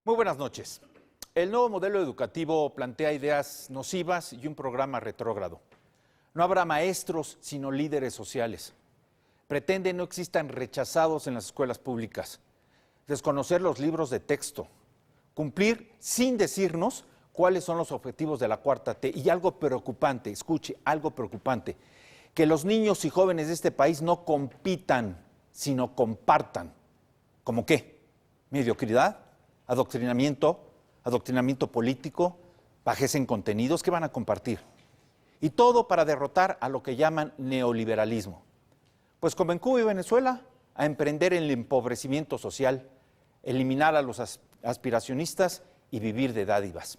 Muy buenas noches. El nuevo modelo educativo plantea ideas nocivas y un programa retrógrado. No habrá maestros, sino líderes sociales. Pretende no existan rechazados en las escuelas públicas. Desconocer los libros de texto. Cumplir sin decirnos cuáles son los objetivos de la Cuarta T. Y algo preocupante, escuche, algo preocupante, que los niños y jóvenes de este país no compitan, sino compartan. ¿Cómo qué? ¿Mediocridad? ¿Adoctrinamiento político? ¿Bajeza en contenidos? ¿Qué van a compartir? Y todo para derrotar a lo que llaman neoliberalismo. Pues como en Cuba y Venezuela, a emprender el empobrecimiento social, eliminar a los aspiracionistas y vivir de dádivas.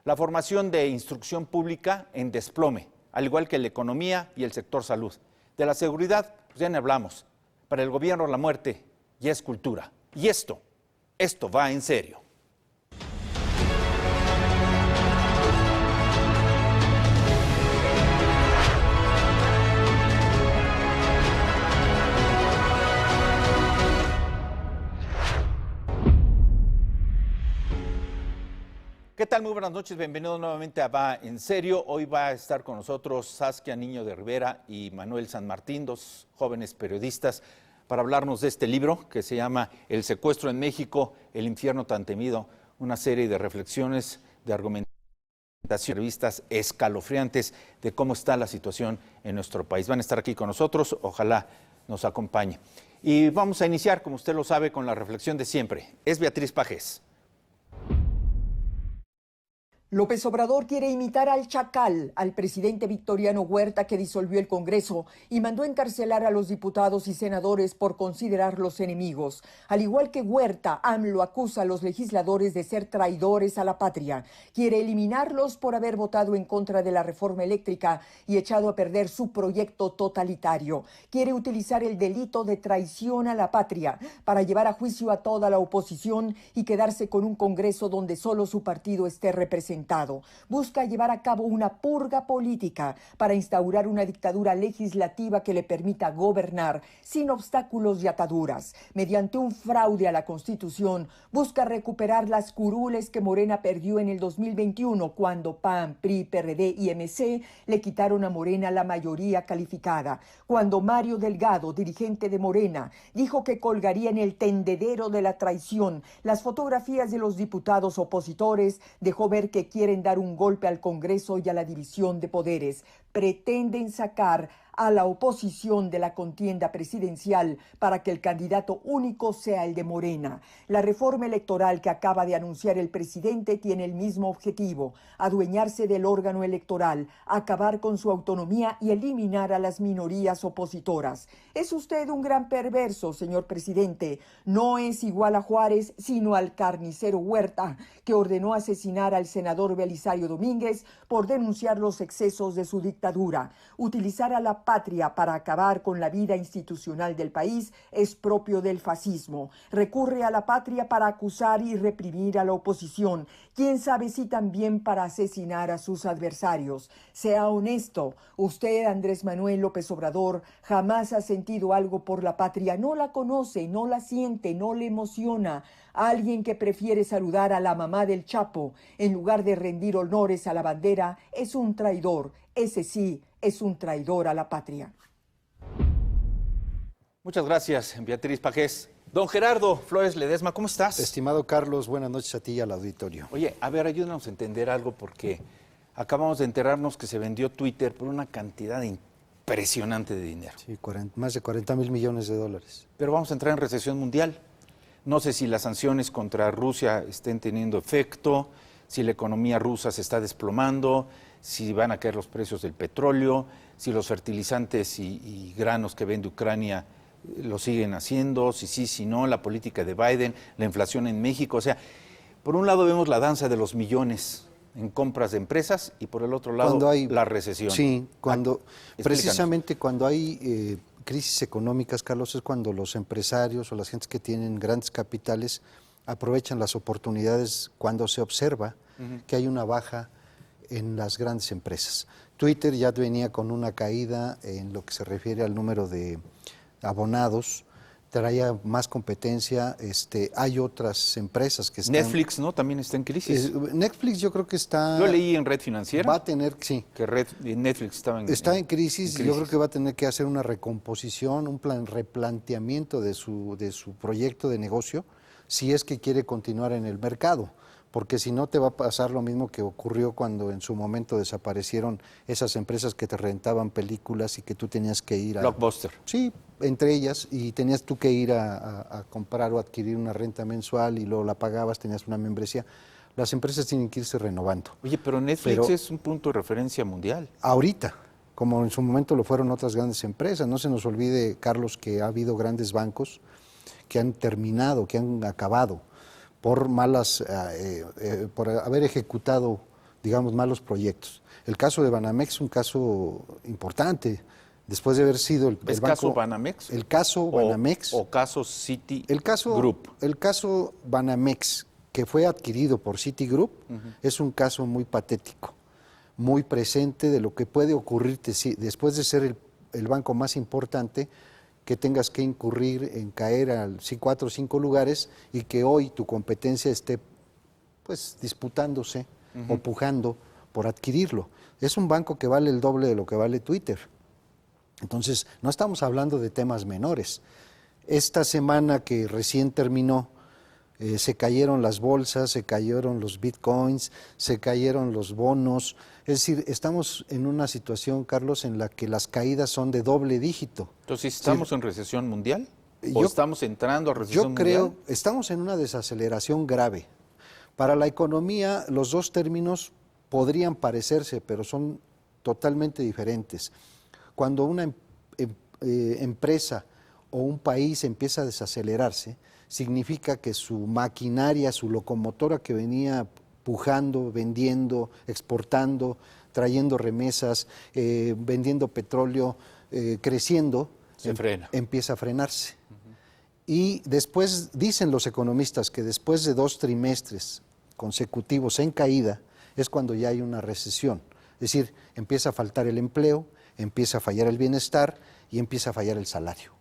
La formación de instrucción pública en desplome, al igual que la economía y el sector salud. De la seguridad, pues ya ni hablamos. Para el gobierno la muerte ya es cultura. Y esto va en serio. ¿Qué tal? Muy buenas noches, bienvenidos nuevamente a Va en Serio. Hoy va a estar con nosotros Saskia Niño de Rivera y Manuel San Martín, dos jóvenes periodistas, para hablarnos de este libro que se llama El secuestro en México, el infierno tan temido, una serie de reflexiones, de argumentación, revistas escalofriantes de cómo está la situación en nuestro país. Van a estar aquí con nosotros, ojalá nos acompañe. Y vamos a iniciar, como usted lo sabe, con la reflexión de siempre. Es Beatriz Pajés. López Obrador quiere imitar al chacal, al presidente Victoriano Huerta, que disolvió el Congreso y mandó encarcelar a los diputados y senadores por considerarlos enemigos. Al igual que Huerta, AMLO acusa a los legisladores de ser traidores a la patria. Quiere eliminarlos por haber votado en contra de la reforma eléctrica y echado a perder su proyecto totalitario. Quiere utilizar el delito de traición a la patria para llevar a juicio a toda la oposición y quedarse con un Congreso donde solo su partido esté representado. Busca llevar a cabo una purga política para instaurar una dictadura legislativa que le permita gobernar sin obstáculos y ataduras. Mediante un fraude a la Constitución, busca recuperar las curules que Morena perdió en el 2021 cuando PAN, PRI, PRD y MC le quitaron a Morena la mayoría calificada. Cuando Mario Delgado, dirigente de Morena, dijo que colgaría en el tendedero de la traición las fotografías de los diputados opositores, dejó ver que quieren dar un golpe al Congreso y a la división de poderes. Pretenden sacar a la oposición de la contienda presidencial para que el candidato único sea el de Morena. La reforma electoral que acaba de anunciar el presidente tiene el mismo objetivo: adueñarse del órgano electoral, acabar con su autonomía y eliminar a las minorías opositoras. Es usted un gran perverso, señor presidente. No es igual a Juárez, sino al carnicero Huerta, que ordenó asesinar al senador Belisario Domínguez por denunciar los excesos de su dictadura. Utilizar a la patria para acabar con la vida institucional del país es propio del fascismo. Recurre a la patria para acusar y reprimir a la oposición. Quién sabe si también para asesinar a sus adversarios. Sea honesto, usted, Andrés Manuel López Obrador, jamás ha sentido algo por la patria. No la conoce, no la siente, no le emociona. Alguien que prefiere saludar a la mamá del Chapo en lugar de rendir honores a la bandera es un traidor. Ese sí es un traidor a la patria. Muchas gracias, Beatriz Pajés. Don Gerardo Flores Ledesma, ¿cómo estás? Estimado Carlos, buenas noches a ti y al auditorio. Oye, a ver, ayúdanos a entender algo porque acabamos de enterarnos que se vendió Twitter por una cantidad impresionante de dinero. Sí, más de 40,000 millones de dólares. Pero vamos a entrar en recesión mundial. No sé si las sanciones contra Rusia estén teniendo efecto, si la economía rusa se está desplomando, si van a caer los precios del petróleo, si los fertilizantes y granos que vende Ucrania lo siguen haciendo, si sí, si no, la política de Biden, la inflación en México. O sea, por un lado vemos la danza de los millones en compras de empresas y por el otro lado la recesión. Sí, precisamente cuando hay crisis económicas, Carlos, es cuando los empresarios o las gentes que tienen grandes capitales aprovechan las oportunidades cuando se observa que hay una baja en las grandes empresas. Twitter ya venía con una caída en lo que se refiere al número de abonados, traía más competencia. Hay otras empresas que están... Netflix, ¿no? También está en crisis. Netflix yo creo que está... Yo leí en Red Financiera. Va a tener, sí. Que Netflix estaba en crisis. Yo creo que va a tener que hacer una recomposición, un replanteamiento de su proyecto de negocio, si es que quiere continuar en el mercado. Porque si no te va a pasar lo mismo que ocurrió cuando en su momento desaparecieron esas empresas que te rentaban películas y que tú tenías que ir a... Blockbuster. Sí, entre ellas, y tenías tú que ir a comprar o adquirir una renta mensual y luego la pagabas, tenías una membresía. Las empresas tienen que irse renovando. Oye, pero Netflix es un punto de referencia mundial. Ahorita, como en su momento lo fueron otras grandes empresas, no se nos olvide, Carlos, que ha habido grandes bancos que han terminado, que han acabado por por haber ejecutado, digamos, malos proyectos. El caso de Banamex es un caso importante, después de haber sido el banco... ¿Caso Banamex? El caso Banamex. ¿O caso Citigroup? El caso Banamex, que fue adquirido por Citigroup, es un caso muy patético, muy presente de lo que puede ocurrirte después de ser el banco más importante, que tengas que incurrir en caer a 4 o 5 lugares y que hoy tu competencia esté pues disputándose o pujando por adquirirlo. Es un banco que vale el doble de lo que vale Twitter. Entonces, no estamos hablando de temas menores. Esta semana que recién terminó, se cayeron las bolsas, se cayeron los bitcoins, se cayeron los bonos. Es decir, estamos en una situación, Carlos, en la que las caídas son de doble dígito. Entonces, ¿estamos en recesión mundial? ¿O estamos entrando a recesión mundial? Yo creo, estamos en una desaceleración grave. Para la economía, los dos términos podrían parecerse, pero son totalmente diferentes. Cuando una empresa o un país empieza a desacelerarse, significa que su maquinaria, su locomotora que venía pujando, vendiendo, exportando, trayendo remesas, vendiendo petróleo, creciendo, empieza a frenarse. Y después, dicen los economistas, que después de 2 trimestres consecutivos en caída, es cuando ya hay una recesión. Es decir, empieza a faltar el empleo, empieza a fallar el bienestar y empieza a fallar el salario.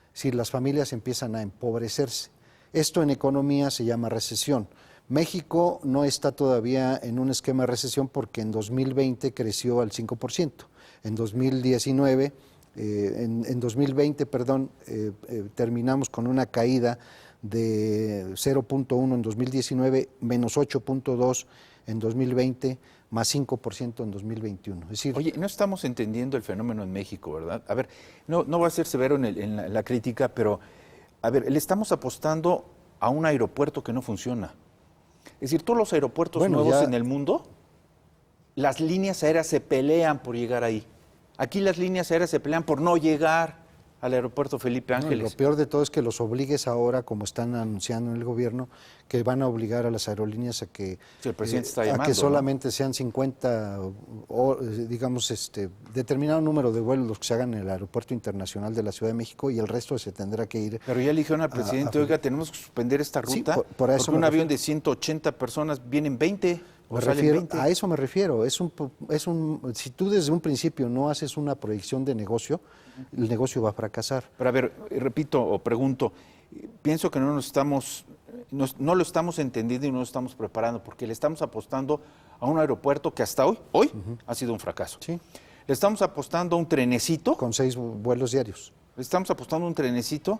Es decir, las familias empiezan a empobrecerse. Esto en economía se llama recesión. México no está todavía en un esquema de recesión porque en 2020 creció al 5%. En 2019, en 2020, perdón, terminamos con una caída de 0.1 en 2019, menos 8.2 en 2020, más 5% en 2021. Es decir, oye, no estamos entendiendo el fenómeno en México, ¿verdad? A ver, no voy a ser severo en la crítica, pero, a ver, le estamos apostando a un aeropuerto que no funciona. Es decir, todos los aeropuertos nuevos en el mundo, las líneas aéreas se pelean por llegar ahí. Aquí las líneas aéreas se pelean por no llegar al aeropuerto Felipe Ángeles. Lo peor de todo es que los obligues ahora, como están anunciando en el gobierno, que van a obligar a las aerolíneas a que, sí, el presidente está llamando, a que solamente sean 50, digamos, determinado número de vuelos los que se hagan en el Aeropuerto Internacional de la Ciudad de México y el resto se tendrá que ir. Pero ya le dijeron al presidente, oiga, tenemos que suspender esta ruta, sí, por eso porque un avión de 180 personas vienen 20 o salen 20. A eso me refiero. Si tú desde un principio no haces una proyección de negocio, el negocio va a fracasar. Pero a ver, repito o pregunto, pienso que no lo estamos entendiendo y no lo estamos preparando, porque le estamos apostando a un aeropuerto que hasta hoy ha sido un fracaso. Sí. Le estamos apostando a un trenecito. Con 6 vuelos diarios. Le estamos apostando a un trenecito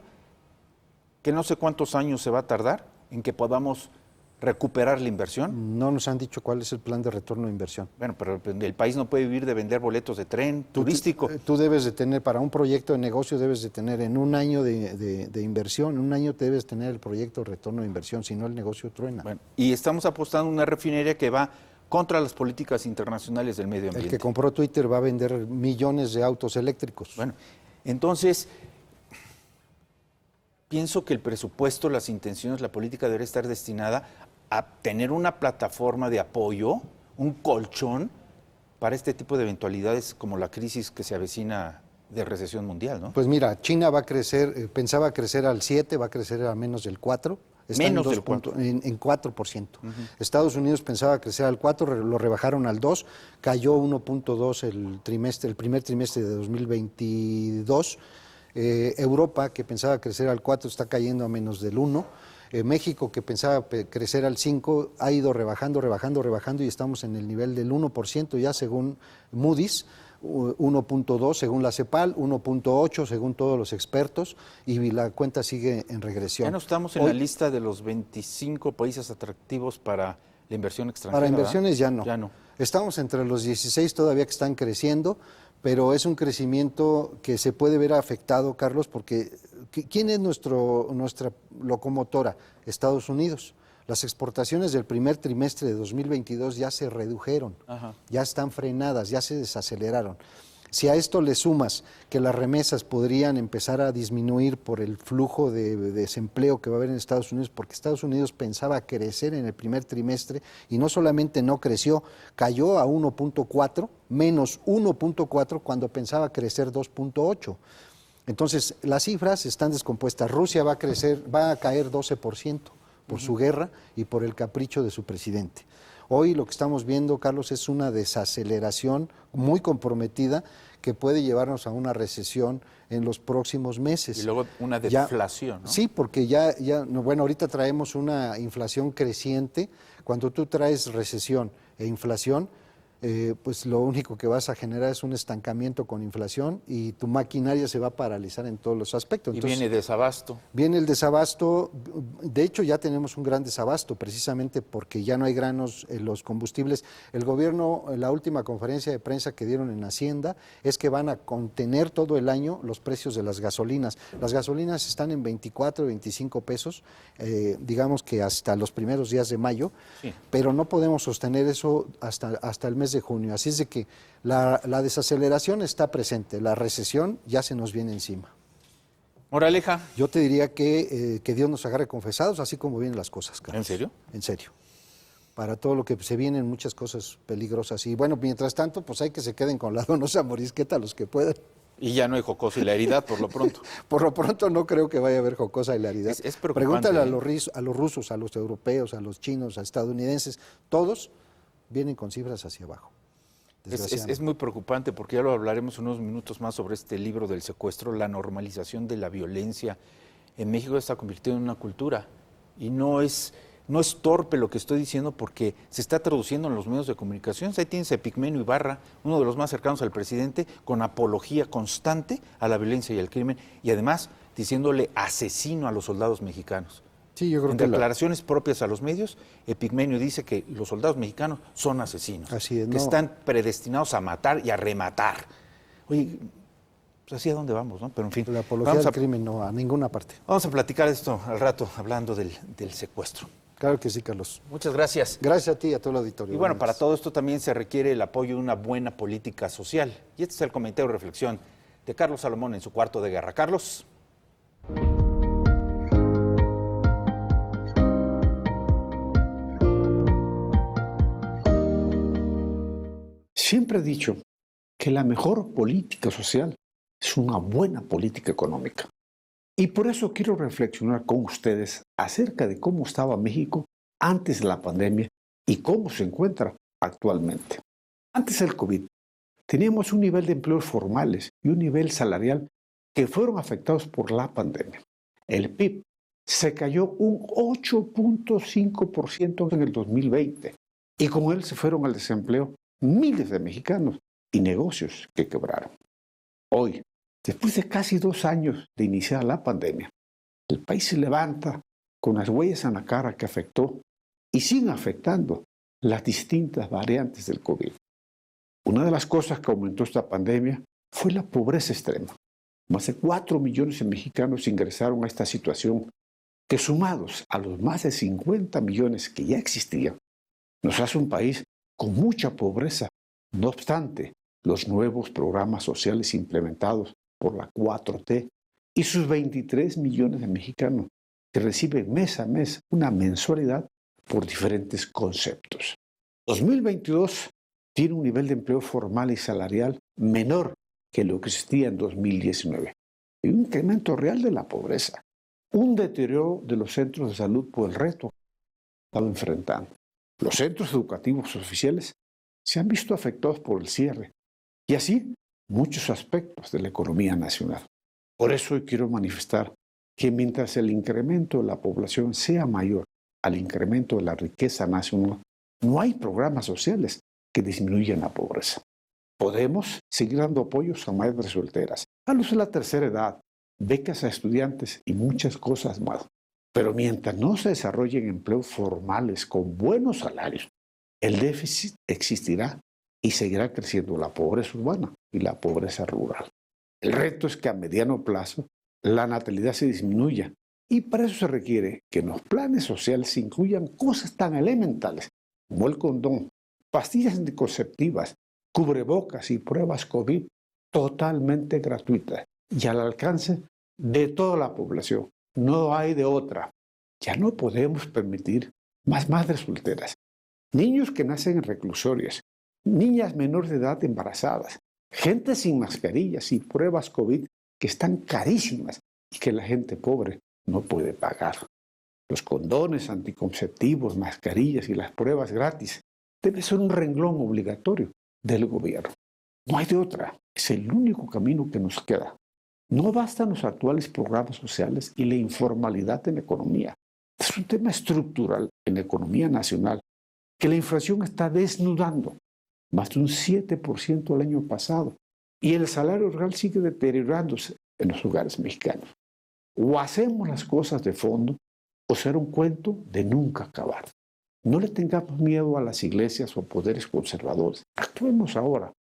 que no sé cuántos años se va a tardar en que podamos recuperar la inversión. No nos han dicho cuál es el plan de retorno de inversión. Bueno, pero el país no puede vivir de vender boletos de tren turístico. Tú debes de tener, para un proyecto de negocio, debes de tener en un año de inversión, en un año te debes tener el proyecto de retorno de inversión, si no el negocio truena. Bueno, y estamos apostando a una refinería que va contra las políticas internacionales del medio ambiente. El que compró Twitter va a vender millones de autos eléctricos. Bueno, entonces, pienso que el presupuesto, las intenciones, la política debe estar destinada a tener una plataforma de apoyo, un colchón para este tipo de eventualidades como la crisis que se avecina de recesión mundial, ¿no? Pues mira, China va a crecer, pensaba crecer al 7, va a crecer a menos del 4. Menos del 4. En 4%. Estados Unidos pensaba crecer al 4, lo rebajaron al 2, cayó 1.2 el primer trimestre de 2022. Europa, que pensaba crecer al 4, está cayendo a menos del 1. México, que pensaba crecer al 5, ha ido rebajando y estamos en el nivel del 1% ya según Moody's, 1.2 según la CEPAL, 1.8 según todos los expertos, y la cuenta sigue en regresión. Ya no estamos en la lista de los 25 países atractivos para la inversión extranjera. Para inversiones ¿verdad? ya no. Estamos entre los 16 todavía que están creciendo, pero es un crecimiento que se puede ver afectado, Carlos, porque ¿quién es nuestra locomotora? Estados Unidos. Las exportaciones del primer trimestre de 2022 ya se redujeron, ya están frenadas, ya se desaceleraron. Si a esto le sumas que las remesas podrían empezar a disminuir por el flujo de desempleo que va a haber en Estados Unidos, porque Estados Unidos pensaba crecer en el primer trimestre y no solamente no creció, cayó a 1.4, menos 1.4 cuando pensaba crecer 2.8. Entonces, las cifras están descompuestas. Rusia va a caer 12% por su guerra y por el capricho de su presidente. Hoy lo que estamos viendo, Carlos, es una desaceleración muy comprometida que puede llevarnos a una recesión en los próximos meses. Y luego una deflación, ¿no? Sí, porque bueno, ahorita traemos una inflación creciente. Cuando tú traes recesión e inflación, pues lo único que vas a generar es un estancamiento con inflación y tu maquinaria se va a paralizar en todos los aspectos. Entonces, y viene desabasto. Viene el desabasto, de hecho ya tenemos un gran desabasto precisamente porque ya no hay granos en los combustibles. El gobierno, en la última conferencia de prensa que dieron en Hacienda, es que van a contener todo el año los precios de las gasolinas. Las gasolinas están en 24, 25 pesos, digamos que hasta los primeros días de mayo, sí, pero no podemos sostener eso hasta el mes de junio. Así es de que la desaceleración está presente, la recesión ya se nos viene encima. Moraleja. Yo te diría que Dios nos agarre confesados, así como vienen las cosas, Carlos. ¿En serio? En serio. Para todo lo que se vienen muchas cosas peligrosas. Y bueno, mientras tanto, pues hay que se queden con la donosa morisqueta los que puedan. Y ya no hay jocosa hilaridad, por lo pronto. Por lo pronto no creo que vaya a haber jocosa hilaridad. Es preocupante. Pregúntale a los rusos, a los europeos, a los chinos, a estadounidenses, todos vienen con cifras hacia abajo. Es muy preocupante porque ya lo hablaremos unos minutos más sobre este libro del secuestro. La normalización de la violencia en México está convirtiendo en una cultura y no es torpe lo que estoy diciendo porque se está traduciendo en los medios de comunicación. Ahí tienes a Epigmenio Ibarra, uno de los más cercanos al presidente, con apología constante a la violencia y al crimen y además diciéndole asesino a los soldados mexicanos. Sí, yo creo en declaraciones propias a los medios, Epigmenio dice que los soldados mexicanos son asesinos, así es, que están predestinados a matar y a rematar. Oye, pues así a dónde vamos, ¿no? Pero en fin. La apología del crimen no, a ninguna parte. Vamos a platicar esto al rato, hablando del secuestro. Claro que sí, Carlos. Muchas gracias. Gracias a ti y a todo el auditorio. Y bueno, para todo esto también se requiere el apoyo de una buena política social. Y este es el comentario de reflexión de Carlos Salomón en su cuarto de guerra. Carlos. Siempre he dicho que la mejor política social es una buena política económica. Y por eso quiero reflexionar con ustedes acerca de cómo estaba México antes de la pandemia y cómo se encuentra actualmente. Antes del COVID, teníamos un nivel de empleos formales y un nivel salarial que fueron afectados por la pandemia. El PIB se cayó un 8.5% en el 2020 y con él se fueron al desempleo miles de mexicanos y negocios que quebraron. Hoy, después de casi 2 años de iniciar la pandemia, el país se levanta con las huellas en la cara que afectó y siguen afectando las distintas variantes del COVID. Una de las cosas que aumentó esta pandemia fue la pobreza extrema. Más de 4 millones de mexicanos ingresaron a esta situación que, sumados a los más de 50 millones que ya existían, nos hace un país con mucha pobreza. No obstante, los nuevos programas sociales implementados por la 4T y sus 23 millones de mexicanos que reciben mes a mes una mensualidad por diferentes conceptos. 2022 tiene un nivel de empleo formal y salarial menor que lo que existía en 2019. Y un incremento real de la pobreza, un deterioro de los centros de salud por el reto que están enfrentando. Los centros educativos oficiales se han visto afectados por el cierre y así muchos aspectos de la economía nacional. Por eso hoy quiero manifestar que mientras el incremento de la población sea mayor al incremento de la riqueza nacional, no hay programas sociales que disminuyan la pobreza. Podemos seguir dando apoyos a madres solteras, a los de la tercera edad, becas a estudiantes y muchas cosas más. Pero mientras no se desarrollen empleos formales con buenos salarios, el déficit existirá y seguirá creciendo la pobreza urbana y la pobreza rural. El reto es que a mediano plazo la natalidad se disminuya y para eso se requiere que en los planes sociales se incluyan cosas tan elementales como el condón, pastillas anticonceptivas, cubrebocas y pruebas COVID totalmente gratuitas y al alcance de toda la población. No hay de otra. Ya no podemos permitir más madres solteras, niños que nacen en reclusorias, niñas menores de edad embarazadas, gente sin mascarillas y pruebas COVID que están carísimas y que la gente pobre no puede pagar. Los condones, anticonceptivos, mascarillas y las pruebas gratis debe ser un renglón obligatorio del gobierno. No hay de otra. Es el único camino que nos queda. No bastan los actuales programas sociales y la informalidad en la economía. Es un tema estructural en la economía nacional que la inflación está desnudando. Más de un 7% el año pasado. Y el salario real sigue deteriorándose en los hogares mexicanos. O hacemos las cosas de fondo o será un cuento de nunca acabar. No le tengamos miedo a las iglesias o poderes conservadores. Actuemos ahora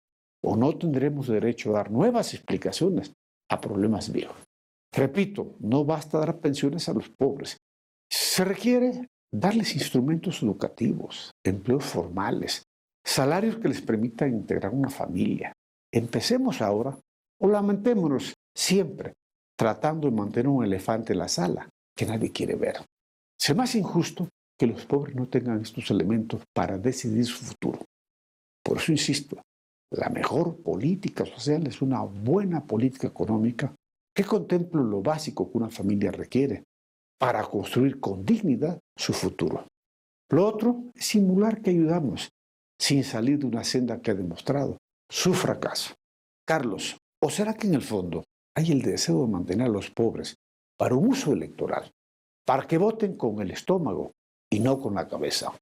o no tendremos derecho a dar nuevas explicaciones a problemas viejos. Repito, no basta dar pensiones a los pobres. Se requiere darles instrumentos educativos, empleos formales, salarios que les permitan integrar una familia. Empecemos ahora o lamentémonos siempre tratando de mantener un elefante en la sala que nadie quiere ver. Es más injusto que los pobres no tengan estos elementos para decidir su futuro. Por eso insisto, la mejor política social es una buena política económica que contemple lo básico que una familia requiere para construir con dignidad su futuro. Lo otro es simular que ayudamos sin salir de una senda que ha demostrado su fracaso. Carlos, ¿o será que en el fondo hay el deseo de mantener a los pobres para un uso electoral, para que voten con el estómago y no con la cabeza?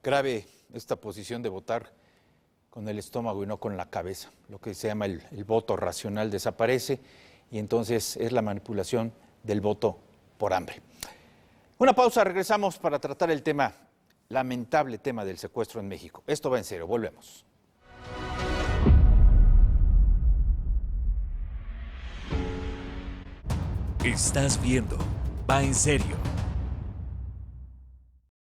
Grave esta posición de votar con el estómago y no con la cabeza. Lo que se llama el voto racional desaparece y entonces es la manipulación del voto por hambre. Una pausa, regresamos para tratar el lamentable tema del secuestro en México. Esto va en serio, volvemos. Estás viendo Va en Serio.